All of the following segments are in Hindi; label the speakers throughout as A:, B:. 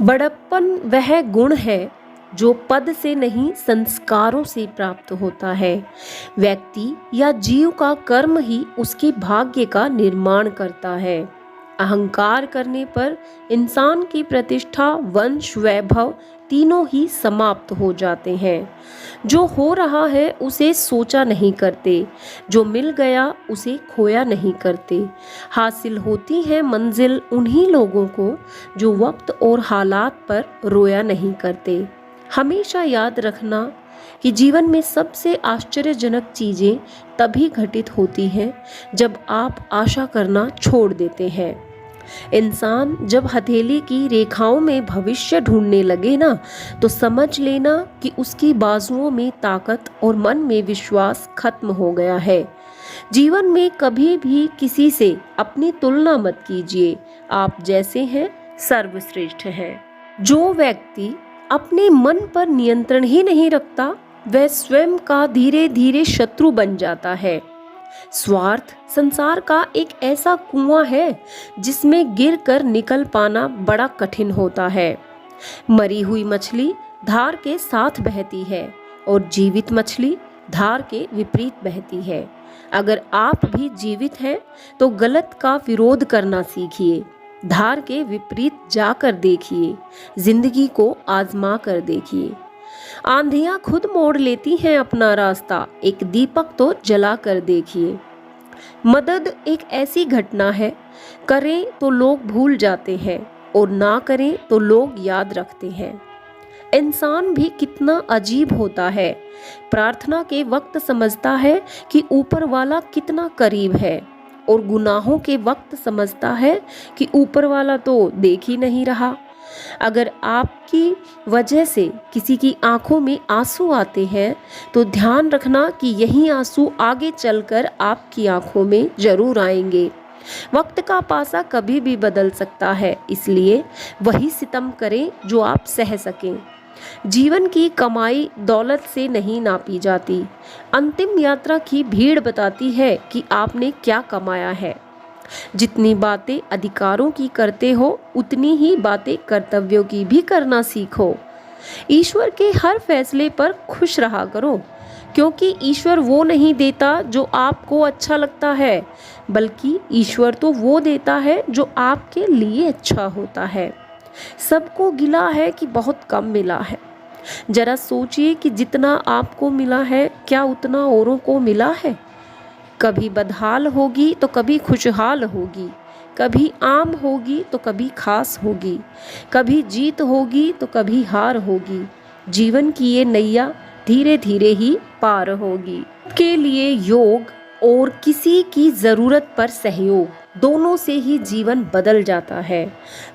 A: बड़प्पन वह गुण है जो पद से नहीं संस्कारों से प्राप्त होता है। व्यक्ति या जीव का कर्म ही उसके भाग्य का निर्माण करता है। अहंकार करने पर इंसान की प्रतिष्ठा, वंश, वैभव तीनों ही समाप्त हो जाते हैं। जो हो रहा है उसे सोचा नहीं करते, जो मिल गया उसे खोया नहीं करते। हासिल होती है मंजिल उन्हीं लोगों को जो वक्त और हालात पर रोया नहीं करते। हमेशा याद रखना कि जीवन में सबसे आश्चर्यजनक चीज़ें तभी घटित होती हैं जब आप आशा करना छोड़ देते हैं। इंसान जब हथेली की रेखाओं में भविष्य ढूंढने लगे ना, तो समझ लेना कि उसकी बाजुओं में ताकत और मन में विश्वास खत्म हो गया है। जीवन में कभी भी किसी से अपनी तुलना मत कीजिए। आप जैसे हैं सर्वश्रेष्ठ हैं। जो व्यक्ति अपने मन पर नियंत्रण ही नहीं रखता, वह स्वयं का धीरे धीरे शत्रु बन जाता है। स्वार्थ संसार का एक ऐसा कुआं है जिसमें गिरकर निकल पाना बड़ा कठिन होता है। मरी हुई मछली धार के साथ बहती है और जीवित मछली धार के विपरीत बहती है। अगर आप भी जीवित हैं तो गलत का विरोध करना सीखिए। धार के विपरीत जाकर देखिए, जिंदगी को आजमा कर देखिए। आंधियां खुद मोड़ लेती हैं अपना रास्ता, एक दीपक तो जला कर देखिए। मदद एक ऐसी घटना है, करें तो लोग भूल जाते हैं और ना करें तो लोग याद रखते हैं। इंसान भी कितना अजीब होता है। प्रार्थना के वक्त समझता है कि ऊपर वाला कितना करीब है, और गुनाहों के वक्त समझता है कि ऊपर वाला तो देख ही नहीं रहा। अगर आपकी वजह से किसी की आंखों में आंसू आते हैं तो ध्यान रखना कि यही आंसू आगे चलकर आपकी आंखों में जरूर आएंगे। वक्त का पासा कभी भी बदल सकता है, इसलिए वही सितम करें जो आप सह सकें। जीवन की कमाई दौलत से नहीं नापी जाती। अंतिम यात्रा की भीड़ बताती है कि आपने क्या कमाया है। जितनी बातें अधिकारों की करते हो, उतनी ही बातें कर्तव्यों की भी करना सीखो। ईश्वर के हर फैसले पर खुश रहा करो, क्योंकि ईश्वर वो नहीं देता जो आपको अच्छा लगता है, बल्कि ईश्वर तो वो देता है जो आपके लिए अच्छा होता है। सबको गिला है कि बहुत कम मिला है। जरा सोचिए कि जितना आपको मिला है, क्या उतना औरों को मिला है? कभी बदहाल होगी तो कभी खुशहाल होगी, कभी आम होगी तो कभी खास होगी, कभी जीत होगी तो कभी हार होगी। जीवन की ये नैया धीरे धीरे ही पार होगी। के लिए योग और किसी की ज़रूरत पर सहयोग, दोनों से ही जीवन बदल जाता है।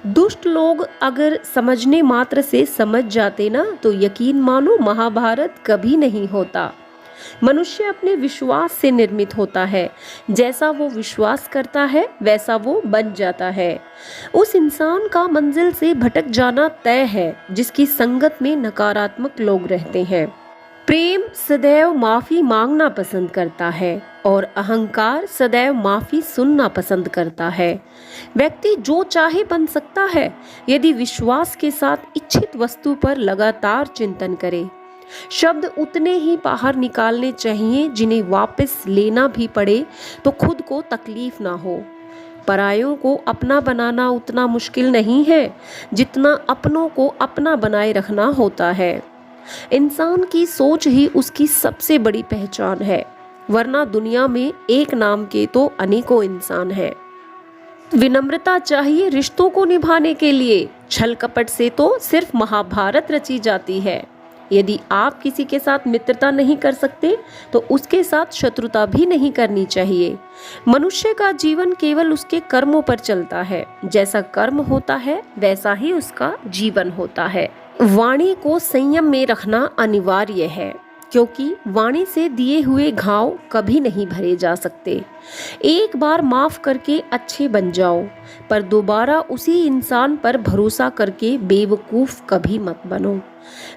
A: दुष्ट लोग अगर समझने मात्र से समझ जाते ना, तो यकीन मानो महाभारत कभी नहीं होता। मनुष्य अपने विश्वास से निर्मित होता है। जैसा वो विश्वास करता है वैसा वो बन जाता है। उस इंसान का मंजिल से भटक जाना तय है जिसकी संगत में नकारात्मक लोग रहते हैं। प्रेम सदैव माफी मांगना पसंद करता है और अहंकार सदैव माफी सुनना पसंद करता है। व्यक्ति जो चाहे बन सकता है यदि विश्वास के साथ इच्छित वस्तु पर लगातार चिंतन करे। शब्द उतने ही बाहर निकालने चाहिए जिन्हें वापस लेना भी पड़े तो खुद को तकलीफ ना हो। परायों को अपना बनाना उतना मुश्किल नहीं है जितना अपनों को अपना बनाए रखना होता है। इंसान की सोच ही उसकी सबसे बड़ी पहचान है, वरना दुनिया में एक नाम के तो अनेकों इंसान हैं। विनम्रता चाहिए रिश्तों को निभाने के लिए, छल कपट से तो सिर्फ महाभारत रची जाती है। यदि आप किसी के साथ मित्रता नहीं कर सकते तो उसके साथ शत्रुता भी नहीं करनी चाहिए। मनुष्य का जीवन केवल उसके कर्मों पर चलता है। जैसा कर्म होता है वैसा ही उसका जीवन होता है। वाणी को संयम में रखना अनिवार्य है, क्योंकि वाणी से दिए हुए घाव कभी नहीं भरे जा सकते। एक बार माफ करके अच्छे बन जाओ, पर दोबारा उसी इंसान पर भरोसा करके बेवकूफ कभी मत बनो।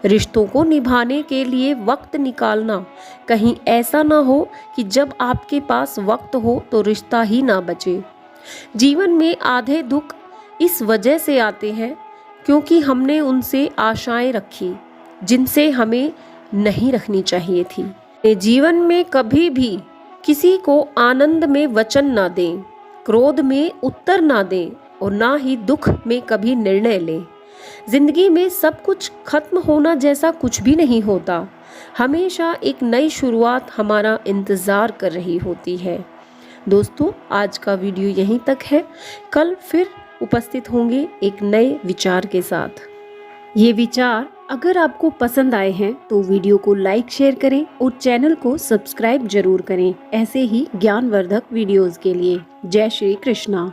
A: रिश्तों को निभाने के लिए वक्त निकालना, कहीं ऐसा ना हो कि जब आपके पास वक्त हो तो रिश्ता ही ना बचे। जीवन में आधे दुख इस वजह से आते हैं क्योंकि हमने उनसे आशाएं रखी जिनसे हमें नहीं रखनी चाहिए थी। जीवन में कभी भी किसी को आनंद में वचन ना दें, क्रोध में उत्तर ना दें और ना ही दुख में कभी निर्णय लें। जिंदगी में सब कुछ खत्म होना जैसा कुछ भी नहीं होता। हमेशा एक नई शुरुआत हमारा इंतज़ार कर रही होती है। दोस्तों, आज का वीडियो यहीं तक है। कल फिर उपस्थित होंगे एक नए विचार के साथ। ये विचार अगर आपको पसंद आए हैं तो वीडियो को लाइक शेयर करें और चैनल को सब्सक्राइब जरूर करें ऐसे ही ज्ञानवर्धक वीडियोस के लिए। जय श्री कृष्णा।